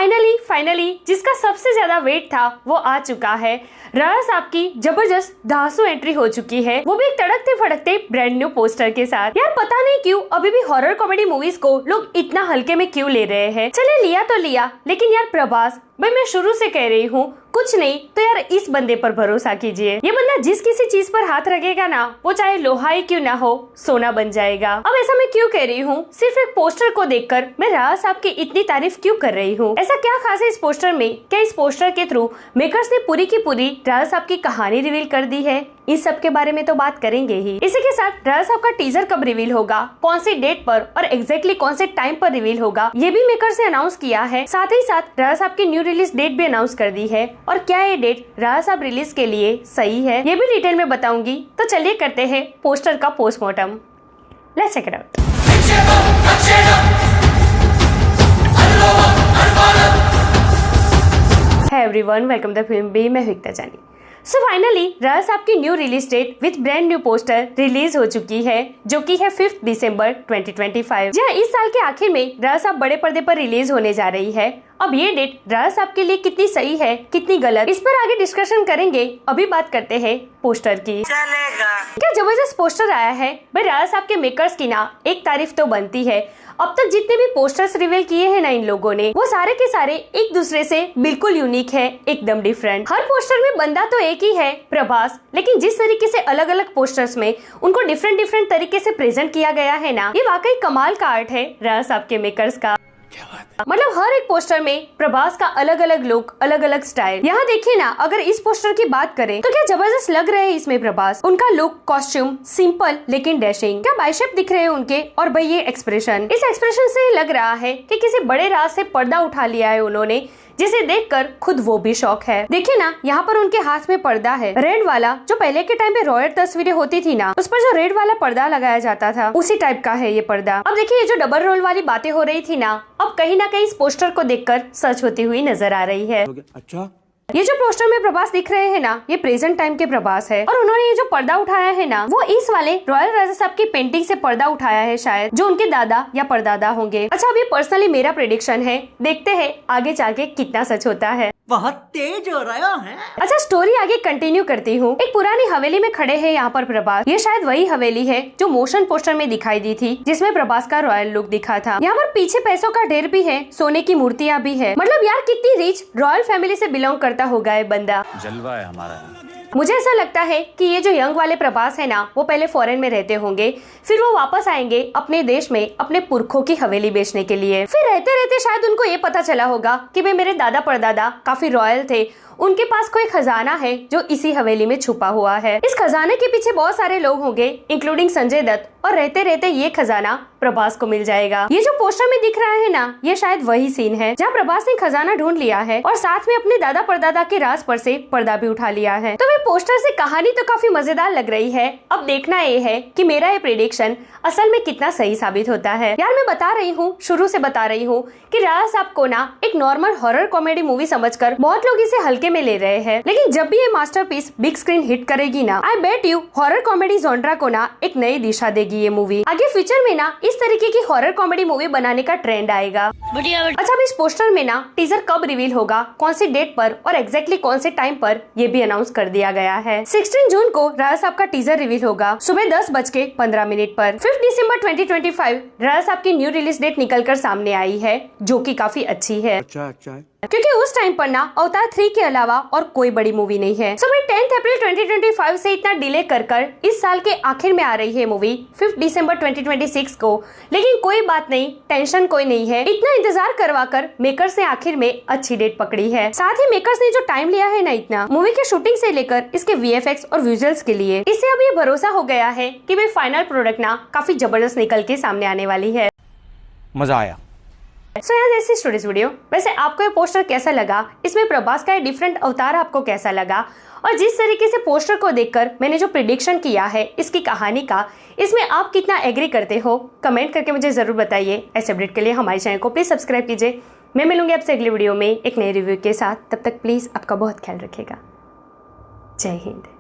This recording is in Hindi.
फाइनली जिसका सबसे ज्यादा वेट था वो आ चुका है। राणा साहब की जबरदस्त धांसू एंट्री हो चुकी है, वो भी एक तड़कते फड़कते ब्रांड न्यू पोस्टर के साथ। यार पता नहीं क्यों अभी भी हॉरर कॉमेडी मूवीज को लोग इतना हल्के में क्यों ले रहे हैं। चले लिया तो लिया, लेकिन यार प्रभास भाई मैं शुरू से कह रही हूँ कुछ नहीं तो यार इस बंदे पर भरोसा कीजिए। ये बंदा जिस किसी चीज पर हाथ रखेगा ना वो चाहे लोहा ही क्यों ना हो सोना बन जाएगा। अब ऐसा मैं क्यों कह रही हूँ, सिर्फ एक पोस्टर को देखकर मैं राणा साहब की इतनी तारीफ क्यों कर रही हूँ। ऐसा क्या खास है इस पोस्टर में, क्या इस पोस्टर के थ्रू मेकर्स ने पूरी की पूरी राणा साहब की कहानी रिवील कर दी है? इस सब के बारे में तो बात करेंगे ही। इसी के साथ राणा साहब का टीजर कब रिवील होगा, कौन सी डेट पर और एग्जैक्टली कौन से टाइम पर रिवील होगा, ये भी मेकर्स ने अनाउंस किया है। साथ ही साथ राणा साहब की न्यू रिलीज डेट भी अनाउंस कर दी है और क्या ये डेट राणा साहब रिलीज के लिए सही है ये भी डिटेल में बताऊंगी। तो चलिए करते हैं पोस्टर का postmortem. Let's check it out. Hey everyone, welcome to film B, मैं एकता जानी। सो फाइनली राणा साहब की new release date with brand new poster release हो चुकी है, जो कि है 5 दिसंबर 2025। जहाँ इस साल के आखिर में राणा साहब बड़े पर्दे पर रिलीज होने जा रही है। अब ये डेट राणा साहब के लिए कितनी सही है कितनी गलत, इस पर आगे डिस्कशन करेंगे। अभी बात करते हैं पोस्टर की। चलेगा। क्या जबरदस्त पोस्टर आया है भाई। राणा साहब के मेकर्स की ना एक तारीफ तो बनती है। अब तक जितने भी पोस्टर्स रिवील किए हैं ना इन लोगों ने, वो सारे के सारे एक दूसरे से बिल्कुल यूनिक है, एकदम डिफरेंट। हर पोस्टर में बंदा तो एक ही है, प्रभास, लेकिन जिस तरीके से अलग अलग पोस्टर्स में उनको डिफरेंट तरीके से प्रेजेंट किया गया है ना, ये वाकई कमाल का आर्ट है राणा साहब के मेकर्स का। मतलब हर एक पोस्टर में प्रभास का अलग अलग लुक, अलग अलग स्टाइल। यहाँ देखिए ना, अगर इस पोस्टर की बात करें तो क्या जबरदस्त लग रहे हैं इसमें प्रभास। उनका लुक, कॉस्ट्यूम सिंपल लेकिन डैशिंग। क्या बाइसेप दिख रहे हैं उनके, और भाई ये एक्सप्रेशन, इस एक्सप्रेशन से लग रहा है कि किसी बड़े राज से पर्दा उठा लिया है उन्होंने, जिसे देखकर खुद वो भी शौक है। देखिए ना, यहाँ पर उनके हाथ में पर्दा है, रेड वाला, जो पहले के टाइम पे रॉयल तस्वीरें होती थी ना, उस पर जो रेड वाला पर्दा लगाया जाता था, उसी टाइप का है ये पर्दा। अब देखिए, ये जो डबल रोल वाली बातें हो रही थी ना, अब कहीं ना कहीं इस पोस्टर को देखकर सच होती हुई नजर आ रही है। अच्छा, ये जो पोस्टर में प्रभास दिख रहे हैं ना, ये प्रेजेंट टाइम के प्रभास है, और उन्होंने ये जो पर्दा उठाया है ना, वो इस वाले रॉयल राजा साहब की पेंटिंग से पर्दा उठाया है शायद, जो उनके दादा या परदादा होंगे। अच्छा, अब ये पर्सनली मेरा प्रेडिक्शन है, देखते हैं आगे जाके कितना सच होता है। बहुत तेज हो रहा है। अच्छा, स्टोरी आगे कंटिन्यू करती हूँ। एक पुरानी हवेली में खड़े हैं यहाँ पर प्रभास। ये शायद वही हवेली है जो मोशन पोस्टर में दिखाई दी थी, जिसमें प्रभास का रॉयल लुक दिखा था। यहाँ पर पीछे पैसों का ढेर भी है, सोने की मूर्तियाँ भी है। मतलब यार कितनी रिच रॉयल फैमिली से बिलोंग करता होगा ये बंदा। जलवा है हमारा। मुझे ऐसा लगता है कि ये जो यंग वाले प्रभास है ना, वो पहले फॉरेन में रहते होंगे, फिर वो वापस आएंगे अपने देश में अपने पुरखों की हवेली बेचने के लिए। फिर रहते रहते शायद उनको ये पता चला होगा कि भाई मेरे दादा परदादा काफी रॉयल थे, उनके पास कोई खजाना है जो इसी हवेली में छुपा हुआ है। इस खजाने के पीछे बहुत सारे लोग होंगे, इंक्लूडिंग संजय दत्त, और रहते रहते ये खजाना प्रभास को मिल जाएगा। ये जो पोस्टर में दिख रहा है ना, ये शायद वही सीन है जहाँ प्रभास ने खजाना ढूंढ लिया है और साथ में अपने दादा परदादा के राज पर से पर्दा भी उठा लिया है। तो वे पोस्टर से कहानी तो काफी मजेदार लग रही है। अब देखना ये है कि मेरा ये प्रेडिक्शन असल में कितना सही साबित होता है। यार मैं बता रही हूँ, शुरू से बता रही हूँ कि राणा साहब को ना एक नॉर्मल हॉरर कॉमेडी मूवी समझकर बहुत लोग इसे हल्के में ले रहे हैं, लेकिन जब भी ये मास्टरपीस बिग स्क्रीन हिट करेगी ना, I bet you horror comedy genre को ना एक नई दिशा देगी ये मूवी। आगे फ्यूचर में ना इस तरीके की हॉरर कॉमेडी मूवी बनाने का ट्रेंड आएगा। अच्छा, अब इस पोस्टर में ना टीजर कब रिवील होगा, कौन सी डेट पर और एग्जैक्टली कौन से टाइम पर, ये भी अनाउंस कर दिया गया है। 16 जून को राणा साहब का टीजर रिवील होगा सुबह 10:15 पर। 5 दिसंबर 2025 राणा साहब की न्यू रिलीज डेट निकलकर सामने आई है, जो कि काफी अच्छी है। अच्छा। क्योंकि उस टाइम पर ना अवतार 3 के अलावा और कोई बड़ी मूवी नहीं है। सो भाई 10 अप्रैल 2025 से इतना डिले कर इस साल के आखिर में आ रही है मूवी 5 दिसंबर 2026 को, लेकिन कोई बात नहीं, टेंशन कोई नहीं है। इतना इंतजार करवा कर मेकर्स ने आखिर में अच्छी डेट पकड़ी है। साथ ही मेकर्स ने जो टाइम लिया है ना इतना, मूवी की शूटिंग से लेकर इसके VFX और विजुअल्स के लिए, इससे अब ये भरोसा हो गया है कि भाई फाइनल प्रोडक्ट ना काफी जबरदस्त निकल के सामने आने वाली है। मजा आया। सो यार ऐसी स्टोरीज वीडियो। वैसे आपको ये पोस्टर कैसा लगा, इसमें प्रभास का ये डिफरेंट अवतार आपको कैसा लगा, और जिस तरीके से पोस्टर को देखकर मैंने जो प्रेडिक्शन किया है इसकी कहानी का, इसमें आप कितना एग्री करते हो, कमेंट करके मुझे जरूर बताइए। ऐसे अपडेट के लिए हमारे चैनल को प्लीज सब्सक्राइब कीजिए। मैं मिलूंगी आपसे अगली वीडियो में एक नए रिव्यू के साथ। तब तक प्लीज आपका बहुत ख्याल रखिएगा। जय हिंद।